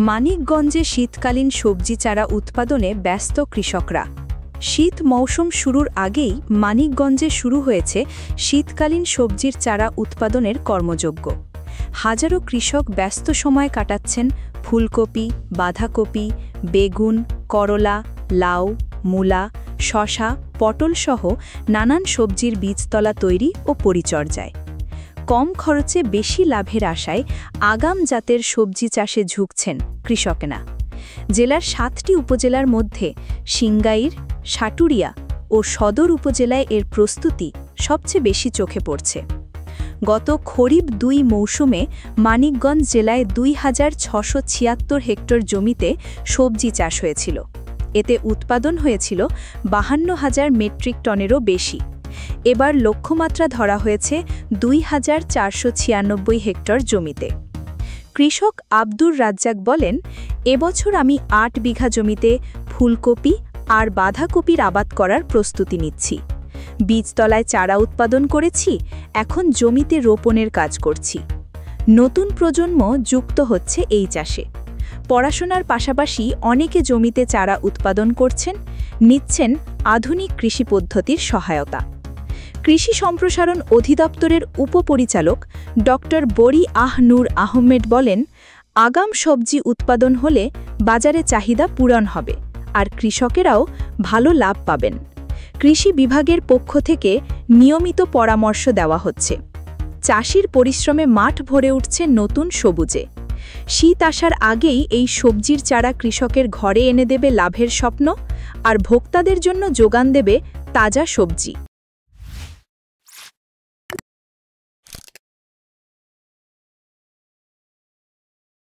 মানিকগঞ্জে শীতকালীন সবজি চারা উৎপাদনে ব্যস্ত কৃষকরা। শীত মৌসুম শুরুর আগেই মানিকগঞ্জে শুরু হয়েছে শীতকালীন সবজির চারা উৎপাদনের কর্মযজ্ঞ। হাজারো কৃষক ব্যস্ত সময় কাটাচ্ছেন ফুলকপি, বাঁধাকপি, বেগুন, করলা, লাউ, মূলা, শসা, পটল সহ নানান সবজির বীজতলা তৈরি ও পরিচর্যায়। কম খরচে বেশি লাভের আশায় আগাম জাতের সবজি চাষে ঝুঁকছেন কৃষকেরা। জেলার ৭টি উপজেলার মধ্যে সিংগাইর, সাটুরিয়া ও সদর উপজেলায় এর প্রস্তুতি সবচেয়ে বেশি চোখে পড়ছে। গত খরিফ ২ মৌসুমে মানিকগঞ্জ জেলায় ২,৬৭৬ হেক্টর জমিতে সবজি চাষ হয়েছিল। এতে উৎপাদন হয়েছিল ৫২,০০০ মেট্রিক টনেরও বেশি। এবার লক্ষ্যমাত্রা ধরা হয়েছে ২,৪৯৬ হেক্টর জমিতে। কৃষক আব্দুর রাজ্জাক বলেন, এবছর আমি ৮ বিঘা জমিতে ফুলকপি আর বাঁধাকপির আবাদ করার প্রস্তুতি নিচ্ছি। বীজতলায় চারা উৎপাদন করেছি, এখন জমিতে রোপণের কাজ করছি। নতুন প্রজন্ম যুক্ত হচ্ছে এই চাষে। পড়াশোনার পাশাপাশি অনেকে জমিতে চারা উৎপাদন করছেন, নিচ্ছেন আধুনিক কৃষি পদ্ধতির সহায়তা। কৃষি সম্প্রসারণ অধিদপ্তরের উপপরিচালক ড. বরি নূর আহমেদ বলেন, আগাম সবজি উৎপাদন হলে বাজারে চাহিদা পূরণ হবে আর কৃষকেরাও ভালো লাভ পাবেন। কৃষি বিভাগের পক্ষ থেকে নিয়মিত পরামর্শ দেওয়া হচ্ছে। চাষির পরিশ্রমে মাঠ ভরে উঠছে নতুন সবুজে। শীত আসার আগেই এই সবজির চারা কৃষকের ঘরে এনে দেবে লাভের স্বপ্ন আর ভোক্তাদের জন্য যোগান দেবে তাজা সবজি।